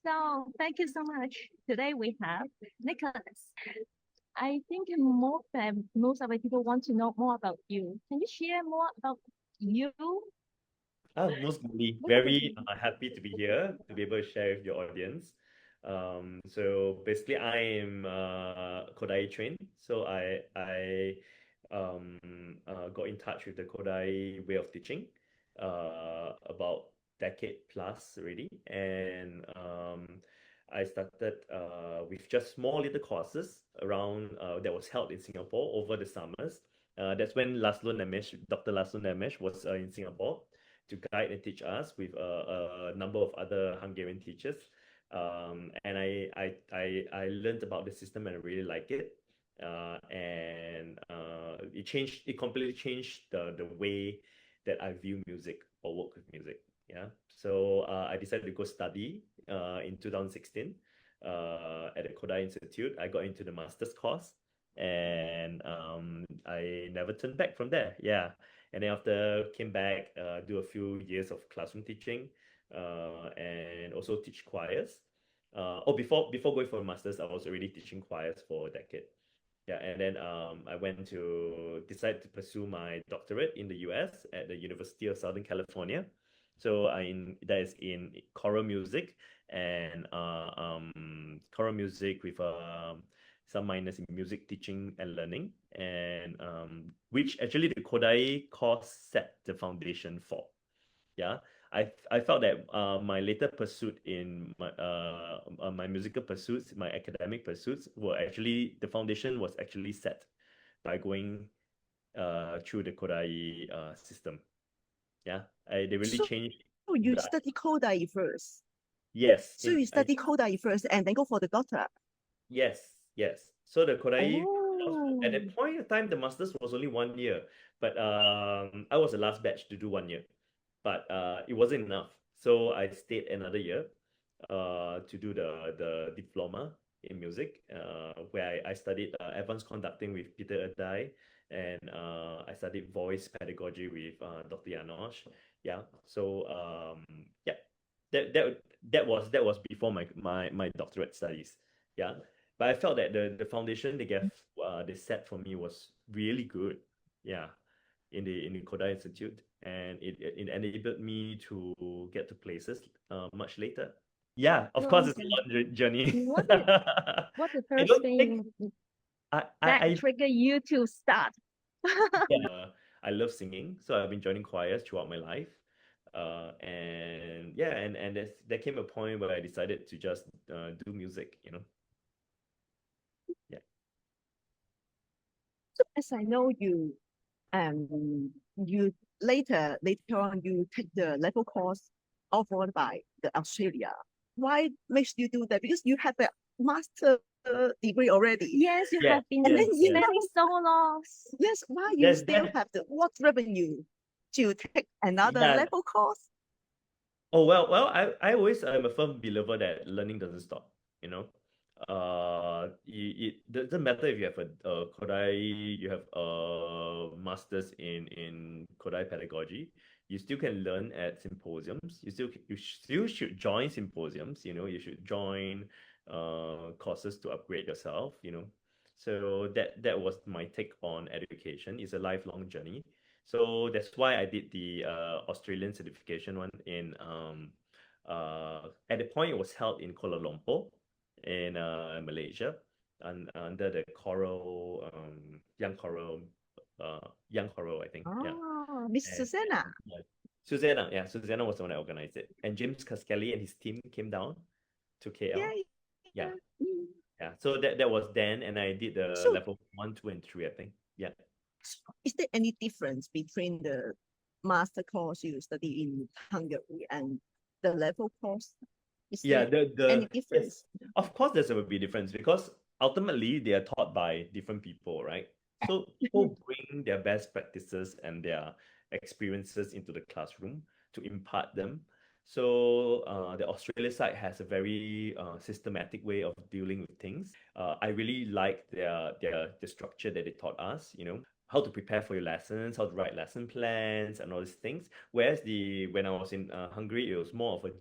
So thank you so much. Today we have Nicholas. I think most of the people want to know more about you. Can you share more about you? Most definitely. Most of Very the happy to be here to be able to share with your audience. So basically, I am Kodály trained. So I got in touch with the Kodály way of teaching about decade plus already, and I started with just small little courses around that was held in Singapore over the summers. That's when Dr. Laszlo Nemes was in Singapore to guide and teach us with a number of other Hungarian teachers. And I learned about the system and I really like it. It completely changed the way that I view music or work with music. Yeah. So I decided to go study in 2016 at the Kodály Institute. I got into the master's course and I never turned back from there. Yeah. And then after came back, do a few years of classroom teaching, and also teach choirs. Before going for a master's, I was already teaching choirs for a decade. Yeah, and then I went to decide to pursue my doctorate in the US at the University of Southern California. So that is in choral music and choral music with some minors in music teaching and learning, and which actually the Kodai course set the foundation for. Yeah, I felt that my later pursuit in my musical pursuits, my academic pursuits, were actually the foundation was actually set by going through the Kodai system. Yeah, they really So changed you study the Kodály first. So yes you in study Kodály first and then go for the doctor. yes, yes. So the Kodai at Oh, that point of time, the masters was only 1 year, but I was the last batch to do 1 year, but it wasn't enough. So I stayed another year, to do the diploma in music, where I studied advanced conducting with Peter Adai, and I studied voice pedagogy with Dr. Janosch. Yeah. So yeah, that was before my doctorate studies. Yeah, but I felt that the foundation they set for me was really good. Yeah, in the Kodály Institute, and it enabled me to get to places much later. Yeah, of course, so it's a long journey. what is what the I first don't think thing that I trigger you to start? I love singing, so I've been joining choirs throughout my life. And yeah, and there came a point where I decided to just do music, you know. Yeah. So as I know you later on you take the level course offered by the Australia. Why makes you do that? Because you have a master degree already. Yes, you Yes, have been And then yes, yes. studying so long. yes, why you There's still that. have the what revenue to take another Yeah. level course? Oh well, I always am a firm believer that learning doesn't stop. You know, it doesn't matter if you have a Kodai, you have a master's in Kodai pedagogy. You still can learn at symposiums. You still should join symposiums. You know, you should join courses to upgrade yourself. You know, so that was my take on education. It's a lifelong journey. So that's why I did the Australian certification one at the point it was held in Kuala Lumpur in Malaysia, and under the young coral, I think. Yeah. Oh, Miss And Susanna. yeah. Susanna was the one that organized it. And James Caskelly and his team came down to KL. Yeah, Yeah. yeah. Mm. Yeah. So that was then, and I did the So, level 1, 2, and 3, I think. Yeah. is there any difference between the master course you study in Hungary and the level course? Is Yeah, there any yes, difference? of course there's a big difference because ultimately they are taught by different people, right? So people bring their best practices and their experiences into the classroom to impart them. So the Australia side has a very systematic way of dealing with things. I really like the structure that they taught us. You know, how to prepare for your lessons, how to write lesson plans, and all these things. Whereas when I was in Hungary, it was more of a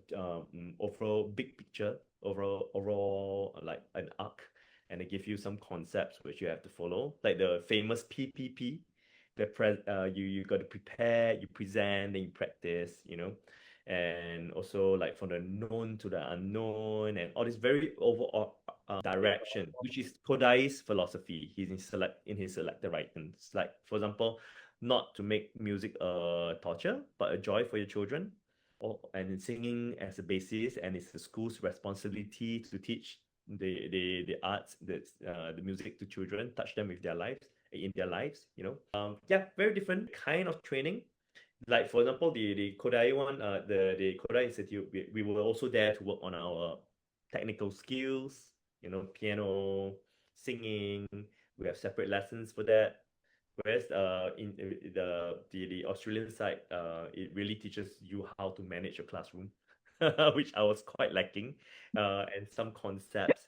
overall big picture, overall like an arc, and they give you some concepts which you have to follow, like the famous PPP. You got to prepare, you present, then you practice, and also like from the known to the unknown, and all this very overall direction, which is Kodai's philosophy. He's in his selected writings. Like, for example, not to make music a torture, but a joy for your children. And singing as a basis, and it's the school's responsibility to teach the arts, the music to children, touch them with their lives in their lives. Yeah, very different kind of training. Like for example, the Kodály one, the Kodály Institute, we were also there to work on our technical skills, piano, singing. We have separate lessons for that. Whereas in the Australian side, it really teaches you how to manage your classroom, which I was quite lacking, and some concepts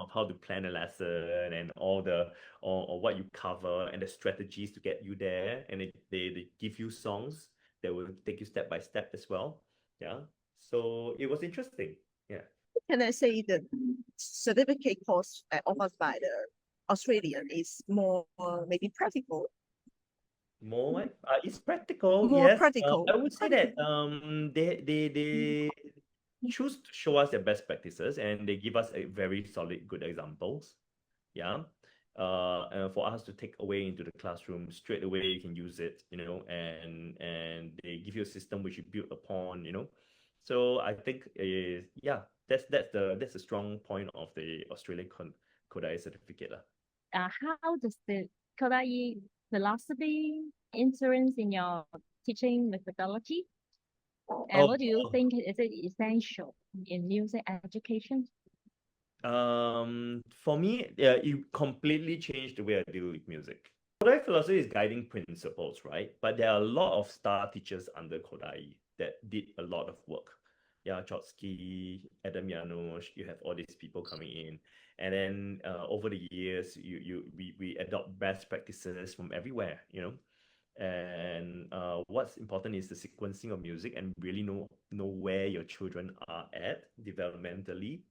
of how to plan a lesson and all the or what you cover and the strategies to get you there. And they give you songs that will take you step by step as well. Yeah. So it was interesting. Yeah. Can I say the certificate course offered by the Australian is more maybe practical? More what? It's practical, More yes. practical. I would say that they choose to show us their best practices, and they give us a very solid good examples. Yeah. And for us to take away into the classroom straight away, you can use it, and they give you a system which you build upon. So I think yeah, that's the strong point of the Australian Kodály certificate lah. How does the Kodály philosophy influence in your teaching methodology? And what do you think is it essential in music education? For me, it completely changed the way I deal with music. Kodály philosophy is guiding principles, right? But there are a lot of star teachers under Kodály that did a lot of work. Yeah, Chotsky, Adam Janusz, you have all these people coming in. And then over the years, we adopt best practices from everywhere, And what's important is the sequencing of music and really know where your children are at developmentally.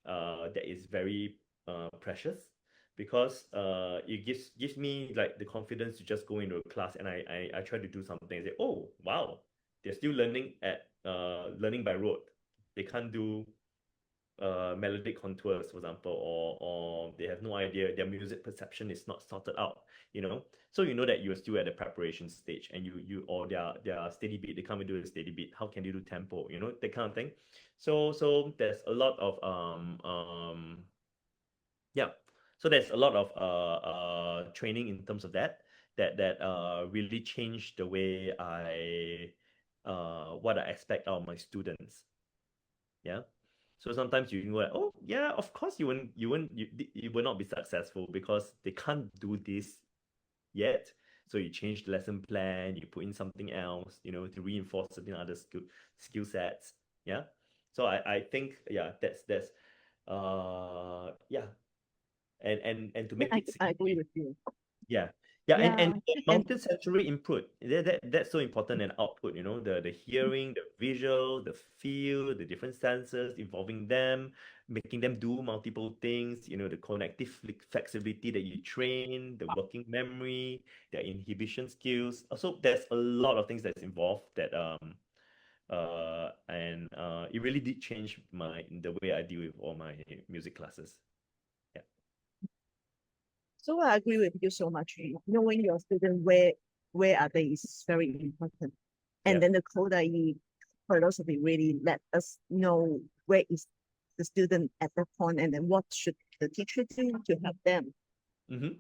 That is very precious, because it gives me like the confidence to just go into a class, and I try to do something and say, oh wow, they're still learning by rote. They can't do melodic contours, for example, or they have no idea, their music perception is not sorted out, so that you're still at the preparation stage, and you or their steady beat, they can't even do a steady beat. How can they do tempo, that kind of thing. So there's a lot of yeah, so there's a lot of training in terms of that really changed the way I what I expect out of my students. Yeah. So sometimes you go like, oh yeah, of course you will not be successful because they can't do this yet. So you change the lesson plan, you put in something else, to reinforce certain other skill sets. Yeah. So I think that's yeah. And to make it I agree with you. yeah. Yeah. And multi-sensory input, that's so important, and output, the hearing, the visual, the feel, the different senses, involving them, making them do multiple things, the cognitive flexibility that you train, the working memory, their inhibition skills. Also, there's a lot of things that's involved that and it really did change the way I deal with all my music classes. Yeah. So I agree with you so much. Knowing your student where are they is very important. And then the Kodály philosophy really let us know where is the student at that point, and then what should the teacher do to help them. Mm-hmm.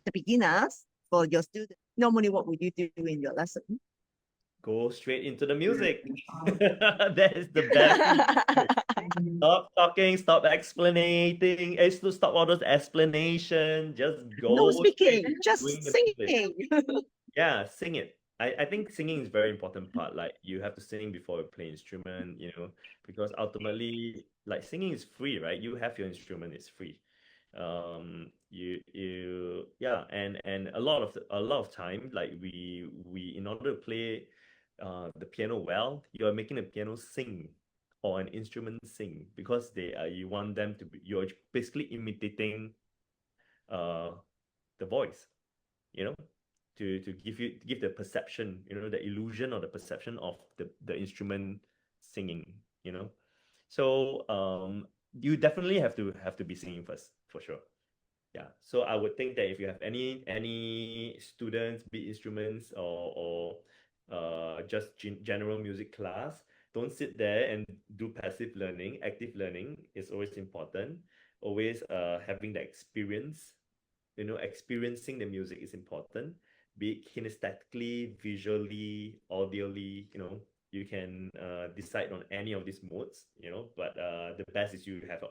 The beginners, for your student, normally what would you do in your lesson? Go straight into the music. That is the best. Stop talking, stop explaining, stop all those explanation. Just go. No speaking, just doing the singing. Yeah, sing it. I think singing is a very important part. Like, you have to sing before you play instrument, because ultimately, like, singing is free, right? You have your instrument, it's free. Yeah, and a lot of time, like we in order to play the piano well, you are making the piano sing or an instrument sing, because you want them to be, you're basically imitating uh the voice, you know, to give the perception, the illusion or the perception of the instrument singing, you know. So you definitely have to be singing first, for sure. Yeah, so I would think that if you have any students, be instruments or just general music class, don't sit there and do passive learning. Active learning is always important. Always having the experience, experiencing the music is important, be it kinesthetically, visually, audially, you can decide on any of these modes, but the best is you have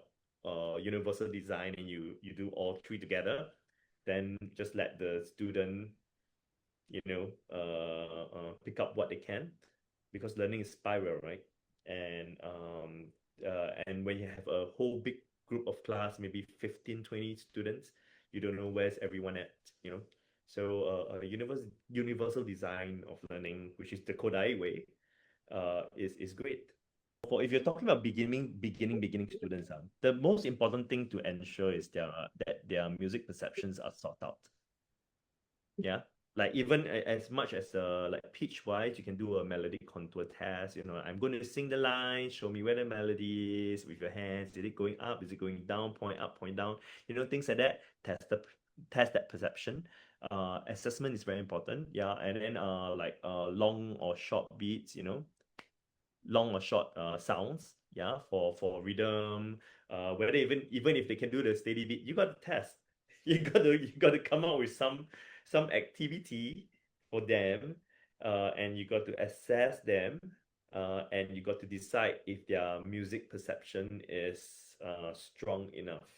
a universal design and you do all three together. Then just let the student, pick up what they can, because learning is spiral, right? And when you have a whole big group of class, maybe 15, 20 students, you don't know where's everyone at, so a universal design of learning, which is the Kodály way, is great. For if you're talking about beginning students, the most important thing to ensure is that their music perceptions are sought out. Yeah, like even as much as like pitch wise, you can do a melodic contour test. I'm going to sing the line, show me where the melody is with your hands. Is it going up, is it going down, point up, point down, things like that. Test that perception. Assessment is very important. Yeah, and then like long or short beats, long or short sounds, yeah, for rhythm, whether even if they can do the steady beat, you got to test. You got to come up with some activity for them, and you got to assess them, and you got to decide if their music perception is strong enough,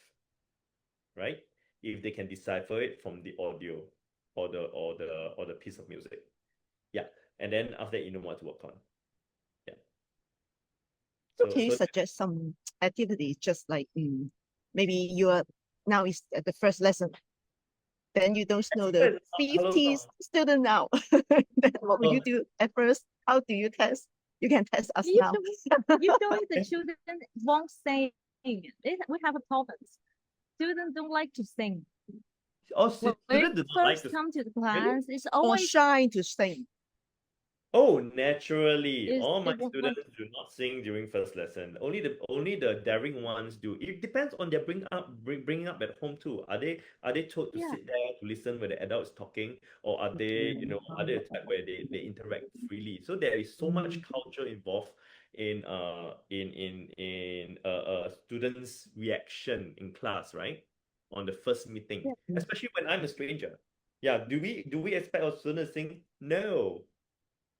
right? If they can decipher it from the audio or the piece of music. Yeah, and then after that, you know what to work on. Yeah. So can you suggest some activities, just like maybe you are now is at the first lesson, then you don't know the 50 student now. Then what will you do at first? How do you test? You can test us now. Usually the children won't sing. We have a problem. Students don't like to sing. When When do not first like to come to the class, it's or always shy to sing. Oh, naturally. Is All my it won't students do not sing during first lesson. Only the daring ones do. It depends on their bringing up at home too. Are they told to Yeah. sit there to listen when the adult is talking, or are they a type where they interact freely? So there is so much culture involved in students' reaction in class, right? On the first meeting, Yeah. especially when I'm a stranger. Yeah, do we expect our students to sing? No.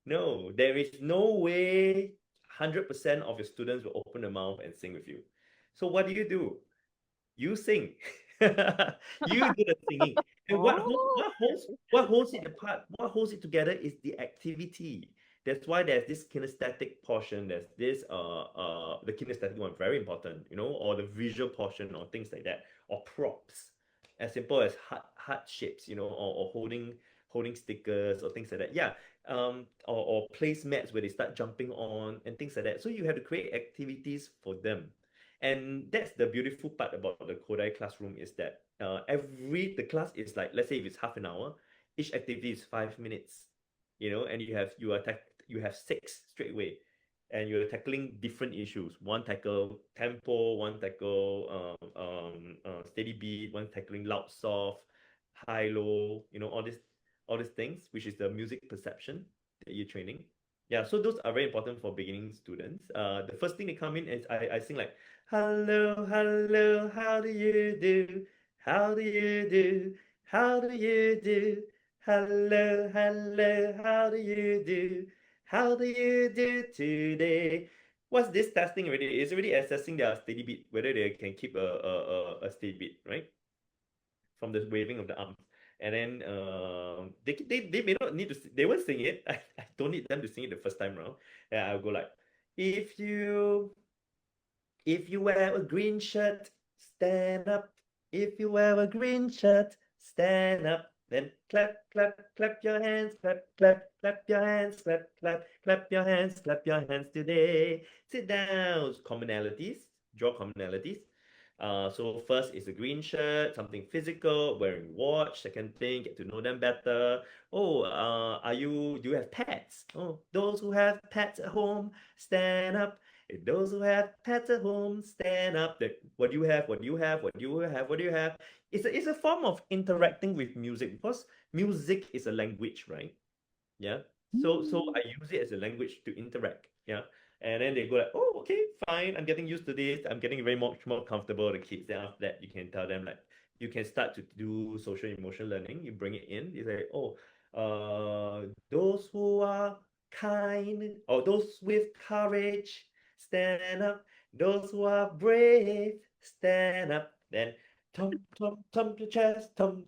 No, there is no way 100% of your students will open their mouth and sing with you. So what do? You sing. You do the singing. And what holds it apart, what holds it together is the activity. That's why there's this kinesthetic portion, there's this the kinesthetic one, very important, or the visual portion or things like that, or props. As simple as heart shapes, or holding stickers or things like that. Yeah. Or placemats where they start jumping on and things like that. So you have to create activities for them. And that's the beautiful part about the Kodály classroom, is that the class is like, let's say if it's half an hour, each activity is 5 minutes, and you have six straight away, and you're tackling different issues. One tackle tempo, one tackle steady beat, one tackling loud, soft, high, low, all these things, which is the music perception that you're training. Yeah, so those are very important for beginning students. The first thing they come in is I sing like, hello, hello, how do you do? How do you do? How do you do? Hello, hello, how do you do? How do you do today? What's this testing already? It's already assessing their steady beat, whether they can keep a steady beat, right? From the waving of the arms. And then they may not need to, they won't sing it. I don't need them to sing it the first time around. And I'll go like, if you wear a green shirt, stand up. If you wear a green shirt, stand up, then clap, clap, clap your hands, clap, clap, clap your hands, clap, clap, clap your hands, clap your hands today. Sit down. Commonalities, draw commonalities. So first is a green shirt, something physical, wearing watch. Second thing, get to know them better. Oh, do you have pets? Oh, those who have pets at home, stand up. Those who have pets at home, stand up. What do you have? What do you have? What do you have? What do you have? It's a form of interacting with music because music is a language, right? Yeah. So I use it as a language to interact. Yeah. And then they go like, oh, okay, fine. I'm getting used to this. I'm getting very much more comfortable with the kids. Then after that, you can tell them like, you can start to do social emotional learning. You bring it in. You say, oh, those who are kind or those with courage, stand up. Those who are brave, stand up. Then thump your chest, thump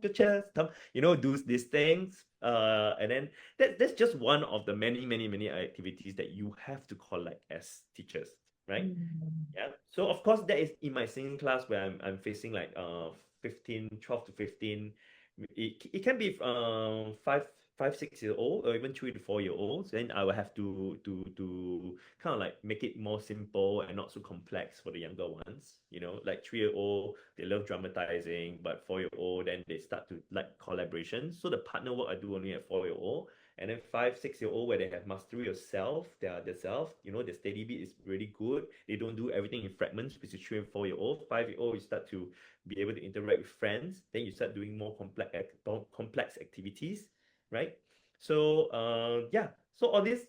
your chest, do these things. And then that's just one of the many activities that you have to collect as teachers, right? Yeah. So of course that is in my singing class where I'm facing like 12 to 15. It can be 5, 6 year old or even 3 to 4 year olds. Then I will have to kind of like make it more simple and not so complex for the younger ones. Like 3-year-old, they love dramatizing, but 4-year-old then they start to like collaboration. So the partner work I do only at 4-year-old. And then 5, 6-year-old where they have mastery of self, their self, the steady beat is really good. They don't do everything in fragments, which is 3 and 4-year-old. 5-year-old, you start to be able to interact with friends. Then you start doing more complex activities, right? So yeah. So all this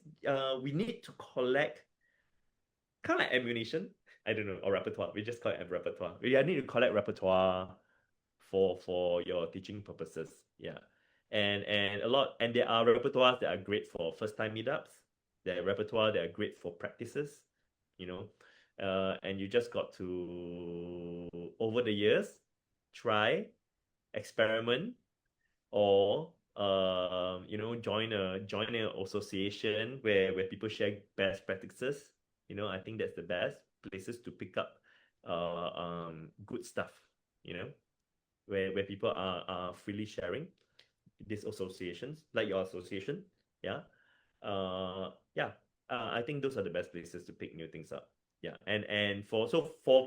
we need to collect kind of like ammunition. I don't know, or repertoire. We just call it repertoire. We need to collect repertoire for your teaching purposes. Yeah. And a lot, and there are repertoires that are great for first time meetups. There are repertoire that are great for practices, and you just got to over the years try, experiment, or join an association where people share best practices. I think that's the best places to pick up good stuff, where people are freely sharing these associations, like your association. Yeah. Yeah. I think those are the best places to pick new things up. Yeah. And for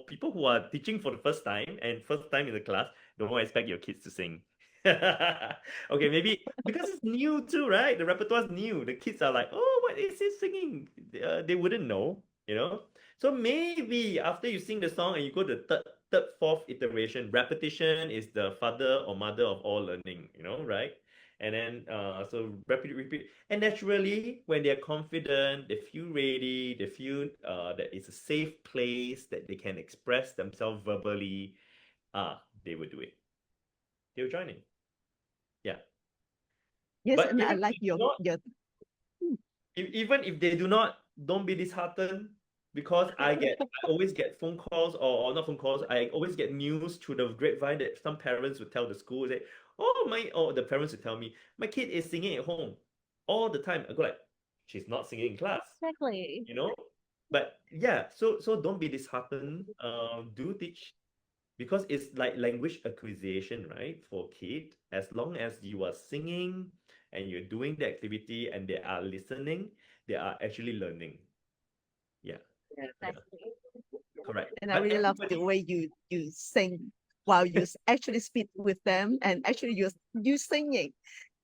people who are teaching for the first time and first time in the class, don't expect your kids to sing. Okay, maybe because it's new too, right? The repertoire is new. The kids are like, oh, what is he singing? They wouldn't know. So maybe after you sing the song and you go to the third, fourth iteration, repetition is the father or mother of all learning, right? And then so repeat, and naturally when they're confident, they feel ready, they feel that it's a safe place that they can express themselves verbally, they will do it. They'll join in. Yeah. Yes, But and I even like if not, even if they do not, don't be disheartened, because I always get phone calls, or not phone calls, I always get news through the grapevine that some parents would tell the school, say, or the parents would tell me, my kid is singing at home all the time. I go like, she's not singing in class, Exactly. But yeah, so don't be disheartened. Do teach, because it's like language acquisition, right? For kid, as long as you are singing and you're doing the activity and they are listening, they are actually learning. Yeah. Yeah. Correct. and I But really love the everybody, way you sing while you actually speak with them, and actually you singing,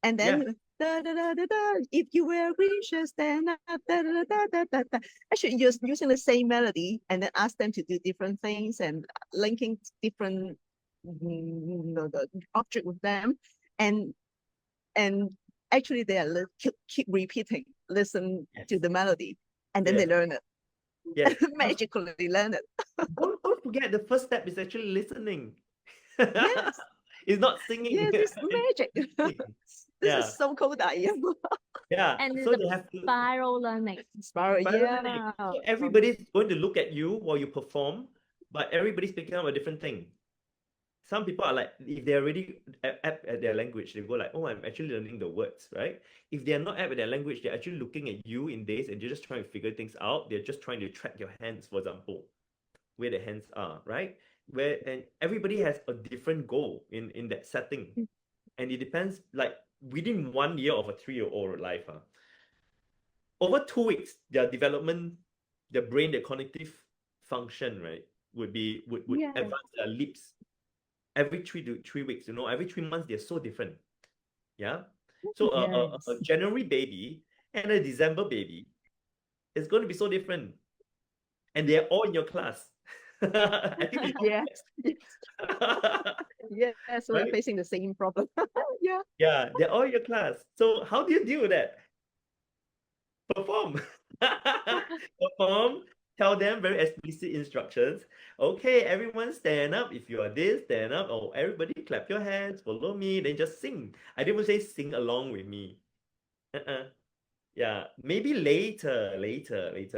and yeah, then da, da, da, da, da, if you wear green shirt, stand up, da, da, da, da, da, da. Actually, just using the same melody, and then ask them to do different things and linking different the object with them, and and actually they are keep repeating, listen yes, to the melody, and then they yes, learn it. yes. Magically learn it. Don't forget the first step is actually listening. Yes, It's not singing. yes, it's It's magic. listening. This Yeah, is so Kodály. yeah. And So the they have to spiral learning. Inspired, parallel. yeah. So everybody's going to look at you while you perform, but everybody's picking up a different thing. Some people are like, if they're already apt at their language, they go like, oh, I'm actually learning the words, right? If they're not apt at their language, they're actually looking at you in days and they're just trying to figure things out. They're just trying to track your hands, for example, where the hands are, right? and everybody has a different goal in that setting, and it depends. Like within 1 year of a 3-year-old life, over 2 weeks, their development, their brain, their cognitive function, right, would Yes. advance leaps every 3 weeks. Every 3 months they're so different. Yeah. So a Yes. January baby and a December baby is going to be so different, and they're all in your class. I think we know Yes. Yes. So we're right? facing the same problem. Yeah. Yeah, they're all in your class. So how do you deal with that? Perform. Perform. Tell them very explicit instructions. Okay, everyone stand up. If you are this, stand up. Oh, everybody clap your hands, follow me, then just sing. I didn't even say sing along with me. Uh-uh. Yeah, maybe later,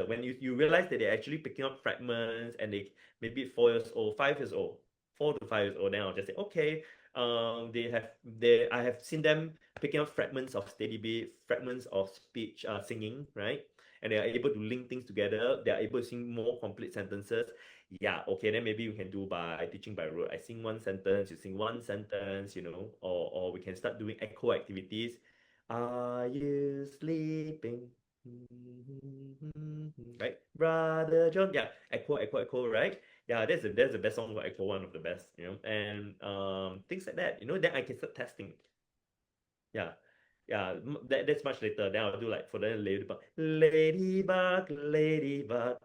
when you realize that they're actually picking up fragments and they maybe 4 years old, 5 years old, 4 to 5 years old, then I'll just say, okay, I have seen them picking up fragments of steady beat, fragments of speech, singing, right? And they are able to link things together. They are able to sing more complete sentences. Yeah, okay, then maybe we can do by teaching by rote. I sing one sentence, you sing one sentence, or we can start doing echo activities. Are you sleeping? Right, Brother John. Yeah, echo, echo, echo. Right. Yeah, that's the best song for echo. One of the best. And things like that. Then I can start testing. Yeah, yeah. That's much later. Then I'll do like for the ladybug, ladybug, ladybug.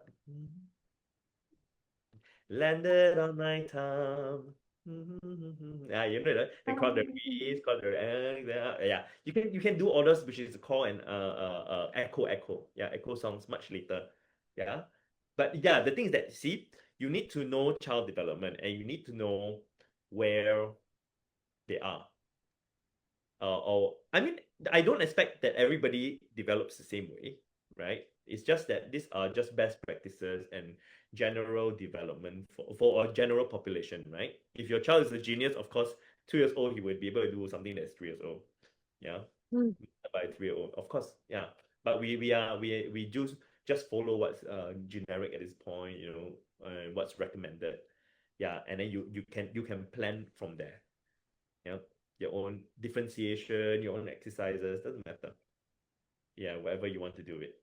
Landed on my tongue. Yeah, they call the bees, call the yeah. You can do all those, which is called an echo. Yeah, echo sounds much later. Yeah. But yeah, the thing is that see, you need to know child development and you need to know where they are. Or I mean, I don't expect that everybody develops the same way, right? It's just that these are just best practices and general development for a general population, right? If your child is a genius, of course, 2 years old, he would be able to do something that's 3 years old. Yeah. By 3 year old, of course, yeah. But we do just follow what's generic at this point, what's recommended. Yeah, and then you can plan from there. Yeah, your own differentiation, your own exercises, doesn't matter. Yeah, whatever you want to do it.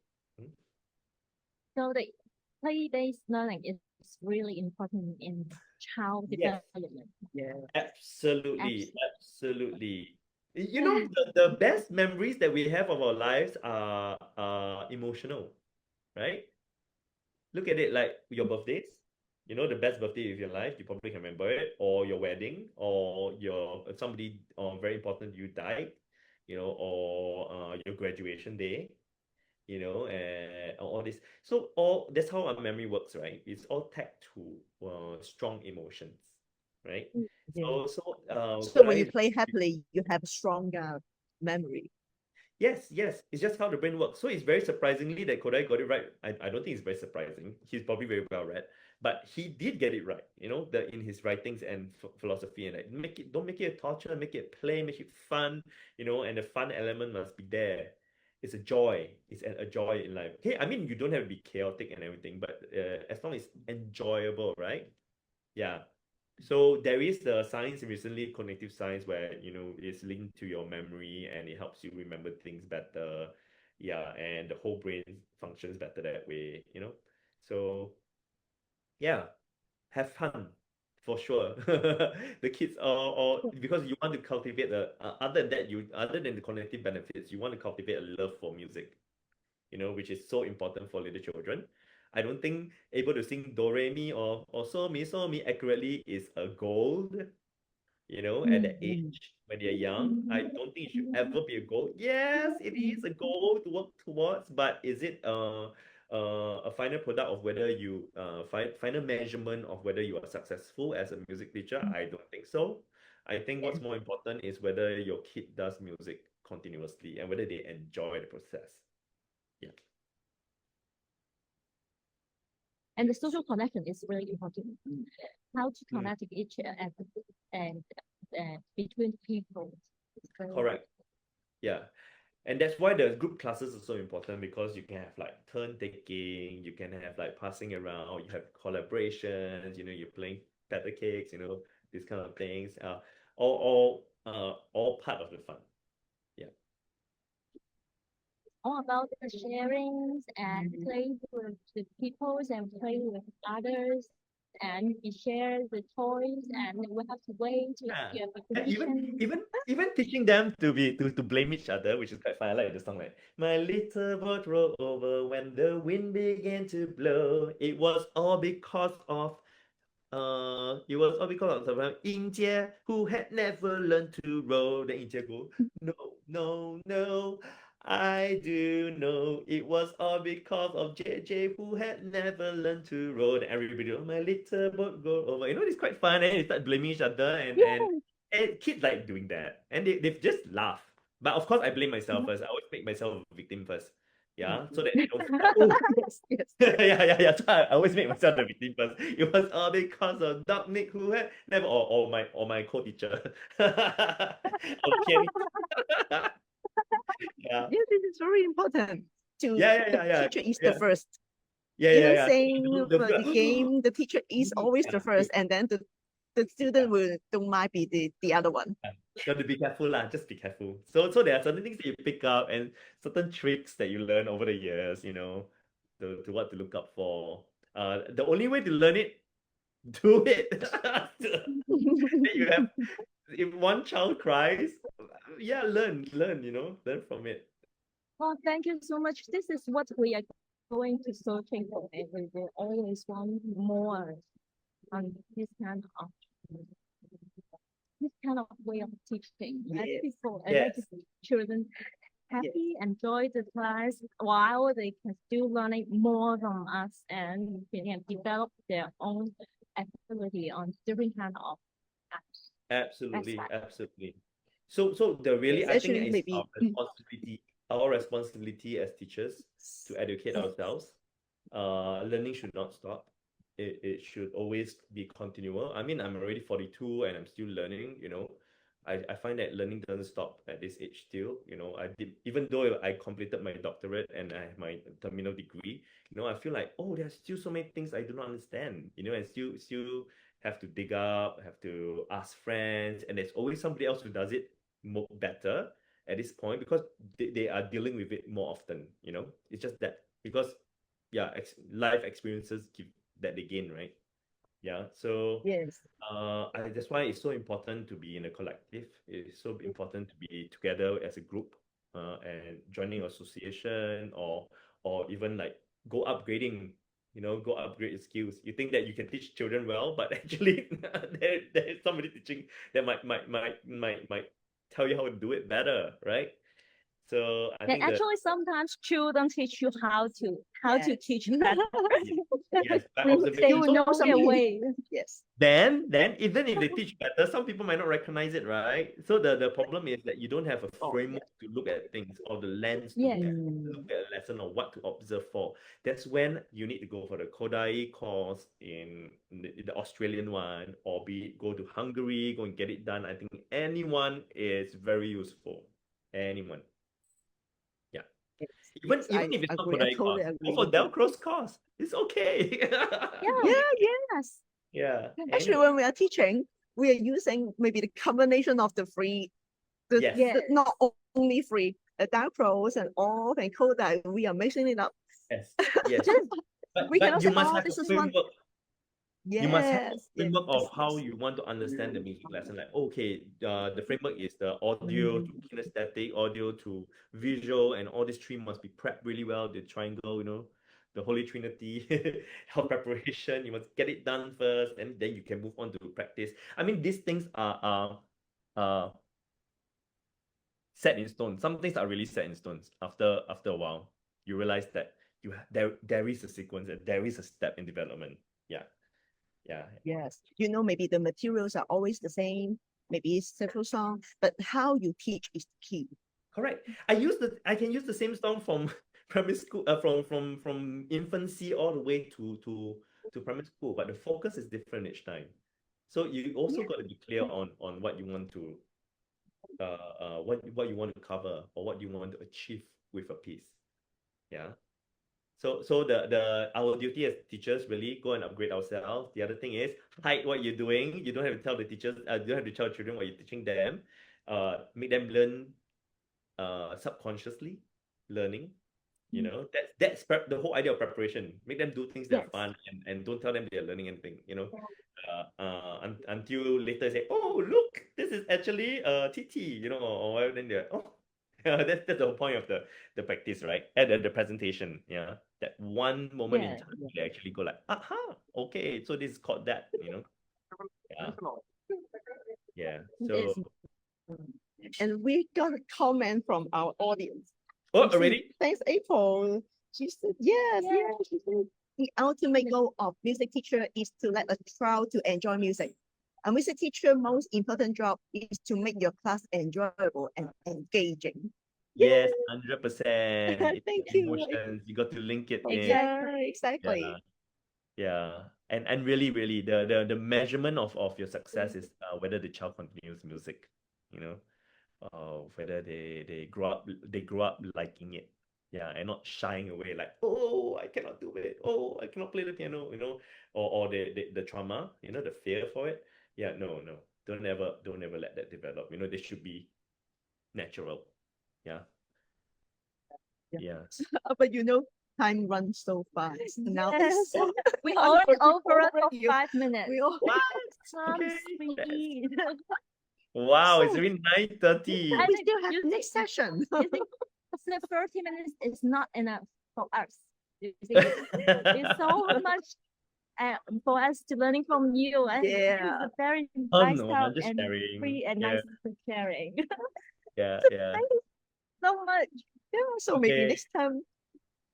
So the play-based learning is really important in child Yes, development. Yeah. absolutely, absolutely. The best memories that we have of our lives are emotional, right? Look at it like your birthdays. The best birthday of your life, you probably can remember it, or your wedding, or somebody very important to you died, or your graduation day, and all this. So that's how our memory works, right? It's all tagged to strong emotions, right? Yeah. So when you Kodály, play happily, you have a stronger memory. yes, it's just how the brain works. So it's very surprisingly that Kodály got it right. I don't think it's very surprising. He's probably very well read, but he did get it right. In his writings and philosophy, and like, don't make it a torture, make it play, make it fun. And the fun element must be there. It's a joy. It's a joy in life. Okay, I mean you don't have to be chaotic and everything, but as long as it's enjoyable, right? Yeah. So there is the science recently, cognitive science, where it's linked to your memory and it helps you remember things better. Yeah, and the whole brain functions better that way. So yeah, have fun for sure. The kids are, or because you want to cultivate other than the cognitive benefits, you want to cultivate a love for music, which is so important for little children. I don't think able to sing do re mi or so mi accurately is a goal, at that age when they're young. I don't think it should ever be a goal. Yes, it is a goal to work towards, but is it a final product of whether you final measurement of whether you are successful as a music teacher? I don't think so. I think what's more important is whether your kid does music continuously and whether they enjoy the process. Yeah. And the social connection is really important. How to connect with each and between people. Correct. Yeah. And that's why the group classes are so important, because you can have like turn taking, you can have like passing around, you have collaborations, you're playing batter cakes, these kind of things. All part of the fun. Yeah. All about the sharings and play with the peoples and play with others and we share the toys and we have to wait to Yeah. have a And competition. even teaching them to blame each other, which is quite fun. I like the song like my little boat rolled over when the wind began to blow. It was all because of Ying who had never learned to row. Then Ying go, no, no, no, I do know. It was all because of JJ who had never learned to row. Then everybody, oh, my little boat go over. It's quite fun. And they start blaming each other, and kids like doing that, and they just laugh. But of course, I blame myself first. I always make myself a victim first. Yeah, so that they don't feel like, oh, Yes, yes. yeah. So I always make myself the victim first. It was all because of Doc Nick who had never or my co-teacher. Or pianist. Yeah. Yeah, this is very important. The Yeah. teacher is the Yeah. first. Yeah. Saying They'll feel the like, game, the teacher is always the yeah, first, and then the student will don't mind be the other one. you have to be careful lah. Just be careful. So there are certain things that you pick up and certain tricks that you learn over the years. To what to look up for. The only way to learn it, do it. Then you have, if one child cries, yeah, learn. Learn from it. Well, thank you so much. This is what we are going to searching for and we will always want more on this kind of way of teaching. Yes. People, I Yes. like to see children happy, enjoy the class while they can still learning more from us and they can develop their own activity on different kind of apps. Absolutely. right. Absolutely. So the really, Yes, I think actually, it's maybe our responsibility as teachers to educate ourselves. Learning should not stop. It should always be continual. I mean, I'm already 42 and I'm still learning. I find that learning doesn't stop at this age still. I did, even though I completed my doctorate and I have my terminal degree, I feel like, oh, there's still so many things I do not understand, and still have to dig up, have to ask friends, and there's always somebody else who does it better at this point because they are dealing with it more often. It's just that because yeah, life experiences give that they gain, right? Yeah. So yes. that's why it's so important to be in a collective. It's so important to be together as a group, and joining association or even like go upgrading. Go upgrade your skills. You think that you can teach children well, but actually there is somebody teaching that might tell you how to do it better, right? So I And think that actually, sometimes children teach you how to Yes. teach better. yes, by They observation. You know know their something. way. Yes. Then even if they teach better, some people might not recognize it, right? So the problem is that you don't have a Oh, framework to look at things or the lens to Yes. look at a lesson or what to observe for. That's when you need to go for the Kodály course in the Australian one, or go to Hungary, go and get it done. I think anyone is very useful. Anyone. Yeah. Yes. Even Yes, even if it's I not agree. I Kodály totally course, agree go for with you. Delcro's course. It's okay. Yeah. Yes. Yeah. Actually, when we are teaching, we are using maybe the combination of the free, Yes. not only free, the dark pros and all and Kodak. We are mixing it up. Yes. Yes. We But cannot you say, must oh, have this a is one. framework. You must have a Yes, framework of yes, how yes. you want to understand the music lesson. Like, okay, the framework is the audio to kinesthetic, audio to visual, and all these three must be prepped really well. The triangle, the Holy Trinity of preparation. You must get it done first, and then you can move on to practice. I mean, these things are set in stone. Some things are really set in stones. After a while, you realize that there is a sequence and there is a step in development. Yeah. Yes. Maybe the materials are always the same. Maybe it's several songs, but how you teach is the key. Correct. I can use the same song from primary school, from infancy all the way to primary school, but the focus is different each time. So you also got to be clear on what you want to what you want to cover or what you want to achieve with a piece. Yeah. So our duty as teachers really go and upgrade ourselves. The other thing is hide what you're doing. You don't have to tell the teachers. You don't have to tell children what you're teaching them. Make them learn subconsciously learning. You know, that's the whole idea of preparation. Make them do things that are Yes. fun and don't tell them they're learning anything. You know, until later say, oh look, this is actually TT. You know, or whatever. Then they're oh, that's the whole point of the practice, right? At the presentation, yeah. That one moment in Yeah, time, they actually go like, aha, okay, so this is called that. You know, yeah, yeah. So And we got a comment from our audience. oh, She said, already? thanks, April. She said, yes, Yeah. yes. She said, the ultimate goal of music teacher is to let a child to enjoy music. A music teacher most important job is to make your class enjoyable and engaging. Yes, 100%. Thank you. Emotions. You got to link it in. Exactly. Exactly. Yeah. And really, the measurement of your success is whether the child continues music, you know, whether they grow up liking it. Yeah, and not shying away like, oh, I cannot do it. Oh, I cannot play the piano, you know, or the trauma, you know, the fear for it. Yeah, no. Don't ever let that develop. You know, they should be natural. Yeah. Yeah. But you know, time runs so fast. Now Yes. it's so We already over it for you. 5 minutes. We all Time Okay, speed. Wow, it's So- already 9:30. I we think still have you next session. You think the 30 minutes is not enough for us? You see, it's so much for us to learning from you, and Yeah. it's a very Oh nice no, help I'm just and sharing. free and Yeah, nice sharing. yeah. Thank you so much. Yeah, so maybe Okay. next time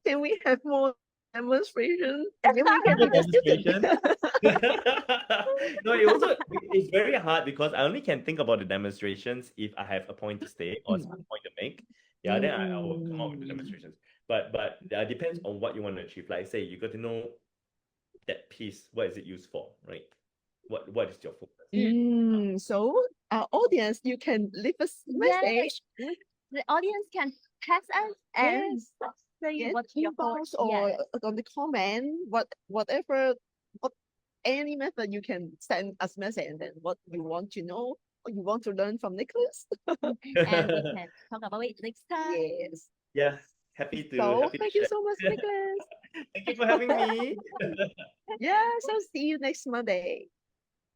can we have more demonstration? And then we can More be the student. demonstration. No, it's very hard because I only can think about the demonstrations if I have a point to say or some point to make. Yeah, then I will come up with the demonstrations. But depends on what you want to achieve. Like say you got to know that piece, what is it used for, right? What is your focus? So our audience, you can leave us message. The audience can text us and Yes. say Yes, what your inbox thoughts or yes. on the comment, whatever, any method you can send us message and then what you want to know or you want to learn from Nicholas. And we can talk about it next time. Yes. Yeah, happy to So thank you share. so much, Nicholas. Thank you for having me. Yeah, so see you next Monday.